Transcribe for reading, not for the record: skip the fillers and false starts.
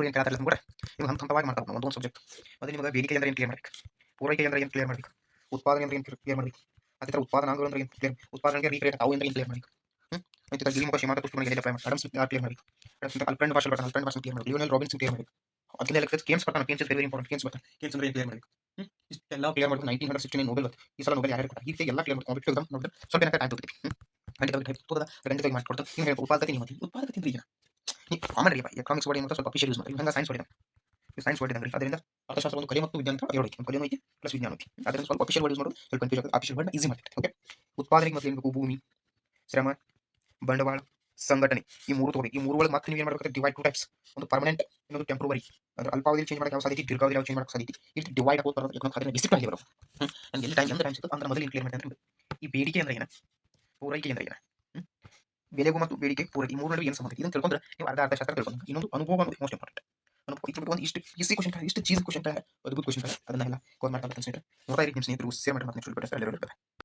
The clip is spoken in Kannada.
ಹುಡುಗರು ಏನು ಕೇಳ್ತಾರಲ್ಲ ಕೂಡ ನೀವು ಹಂತವಾಗಿ ಮಾಡ್ತಾರೆ ಒಂದೊಂದು ಸಬ್ಜೆಕ್ಟ್. ಅದು ನಿಮಗೆ ಬೇಡಿಕೆ ಅಂದ್ರೆ ಏನು ಕ್ಲಿಯರ್ ಮಾಡಬೇಕು, ಪೂರೈಕೆ ಅಂದ್ರೆ ಏನು ಕ್ಲಿಯರ್ ಮಾಡಬೇಕು, ಉತ್ಪಾದನೆ ಅಂದ್ರೆ ಏನು ಕ್ಲಿಯರ್ ಮಾಡಬೇಕು, ಅದೇ ಥರ ಉತ್ಪಾದನಾಂಗಗಳು ಅಂದ್ರೆ ಏನು ಕ್ಲಿಯರ್, ಉತ್ಪಾದನೆಗೆ ರೀಕ್ರಿಯೇಟ್ ತಾವು ಅಂದ್ರೆ ಏನು ಕ್ಲಿಯರ್ ಮಾಡಬೇಕು. ಮತ್ತು ಗಿರಿಮುಖ ಶಿಮಾತ ತುಷ್ಟುಗಳಿಗೆ ಅಪ್ಲೈ ಮಾಡಿ ಅಡಮ್ಸ್ ಕ್ಲಿಯರ್ ಮಾಡಬೇಕು. ಅಲ್ಫ್ರೆಂಡ್ ಭಾಷೆ ಬರ್ತಾನೆ, ಅಲ್ಫ್ರೆಂಡ್ ಭಾಷೆ ಕ್ಲಿಯರ್ ಮಾಡಬೇಕು. ಲಿಯೋನೆಲ್ ರಾಬಿನ್ಸನ್ ಕ್ಲಿಯರ್ ಮಾಡಬೇಕು. ಅದಕ್ಕೆಲ್ಲ ಕೇಮ್ಸ್ ಬರ್ತಾನೆ, ಕೇಮ್ಸ್ ವೆರಿ ಇಂಪಾರ್ಟೆಂಟ್. ಕೇಮ್ಸ್ ಬರ್ತಾನೆ, ಕೇಮ್ಸ್ ಅಂದ್ರೆ ಏನು ಕ್ಲಿಯರ್ ಮಾಡಬೇಕು. ಇಷ್ಟೆಲ್ಲ ಕ್ಲಿಯರ್ ಮಾಡಬೇಕು. 1969 ನೋಬೆಲ್ ಈ ಸಲ ನೋಬೆಲ್ ಯಾರು ಕೊಡ್ತಾರೆ, ಹೀಗೆ ಎಲ್ಲ ಕ್ಲಿಯರ್ ಮಾಡ್ಕೊಂಡು ಎಕ್ಸಾಮ್ ನೋಡಿದ್ರೆ ಸ್ವಲ್ಪ ಏನಕ್ಕೆ ಟೈಮ್ ತಗೋತೀವಿ. ಖಂಡಿತವಾಗಿ ಮಾಡ್ಕೊಡ್ತಾರೆ. ನೀವು ಹೇಳಿ ಉತ್ಪಾದಕತೆ, ನೀವು ಉತ್ಪಾದಕತೆ ಅಂದ್ರೆ ಈಗ ನೀವು ಕಾಮನ್ ರೀ ಎಕನಾಮಿಕ್ಸ್ ವರ್ಡ್ ಏನು ಸ್ವಲ್ಪ ಅಫಿಷಿಯಲ್ ಯೂಸ್ ಮಾಡಿ ಹಂಗೆ ಸೈನ್ಸ್ ವರ್ಡ್ ಸೈನ್ಸ್ ವರ್ಡ್ ಇದ್ದಂಗೆ ಅದರಿಂದ ಅರ್ಥಶಾಸ್ತ್ರ ಒಂದು ಕಲೆ ಮತ್ತು ವಿಜ್ಞಾನ ಅಂತ ಎರಡು ಐತಿ, ಕಲೆ ಐತಿ ಪ್ಲಸ್ ವಿಜ್ಞಾನ ಐತಿ. ಅದರಿಂದ ಸ್ವಲ್ಪ ಅಫಿಷಿಯಲ್ ವರ್ಡ್ ಯೂಸ್ ಮಾಡೋದು ಸ್ವಲ್ಪ ಕನ್ಫ್ಯೂಸ್ ಆಗುತ್ತೆ. ಅಫಿಷಿಯಲ್ ವರ್ಡ್ ಈಸಿ ಮಾಡ್ತೀವಿ. ಓಕೆ, ಉತ್ಪಾದನೆಗೆ ಮತ್ತೆ ಏನು ಬೇಕು, ಭೂಮಿ, ಶ್ರಮ, ಬಂಡವಾಳ, ಸಂಘಟನೆ, ಈ ಮೂರು ತಗೋಬೇಕು. ಈ ಮೂರು ಒಳಗೆ ಮತ್ತೆ ನೀವು ಏನು ಮಾಡಬೇಕು, ಡಿವೈಡ್ ಟು ಟೈಪ್ಸ್. ಒಂದು ಪರ್ಮನೆಂಟ್, ಇನ್ನೊಂದು ಟೆಂಪ್ರವರಿ. ಅಂದ್ರೆ ಅಲ್ಪಾವಧಿ ಚೇಂಜ್ ಮಾಡಕ್ಕೆ ಯಾವ ಸಾಧ್ಯತೆ, ದೀರ್ಘಾವಧಿ ಚೇಂಜ್ ಮಾಡಕ್ಕೆ ಸಾಧ್ಯತೆ. ಇದು ಡಿವೈಡ್ ಆಗೋದು ಬರೋದು ಎಕನಾಮಿಕ್ ಡಿಸಿಪ್ಲಿನ್ ಬರೋದು. ನನಗೆ ಎಲ್ಲಿ ಟೈಮ್ ಸಿಗುತ್ತೆ ಅಂದ್ರೆ ಮೊದಲು ಕ್ಲಿಯರ್ ಮಾಡ್ತಾರೆ. ಈ ಬೇಡಿಕೆ ಅಂದ್ರೆ ಏನು, ಪೂರೈಕೆ ಅಂದ್ರೆ ಏನು, ಬೆಲೆಗೂ ಮತ್ತು ಬೇಡಿಕೆ ಪೂರೈಕೆ ಈ ಮೂರು ನಡುವೆ ಏನು ಸಂಬಂಧ, ಇದನ್ನು ತಿಳ್ಕೊಂಡ್ರೆ ನೀವು ಅರ್ಧ ಶಾಸ್ತ್ರ ತಿಳ್ಕೊಂಡು. ಇನ್ನೊಂದು ಅನುಭವ ಅನ್ನೋದು ಮೋಸ್ಟ್ ಇಂಪಾರ್ಟೆಂಟ್. ಅನುಭವ ಇದ್ರ ಒಂದು ಇಷ್ಟು ಈಸಿ ಕ್ವಶನ್, ಇಷ್ಟು ಚೀಸ್ ಕ್ವಶನ್, ಅದ್ಭುತ ಕ್ವಶನ್ ಅದನ್ನೆಲ್ಲ ಕೋರ್ ಮಾಡ್ತಾ ನೋಡ್ತಾ ಇರಿ. ನಿಮ್ಮ ಸ್ನೇಹಿತರು ಸೇರ್ ಮಾಡಿ.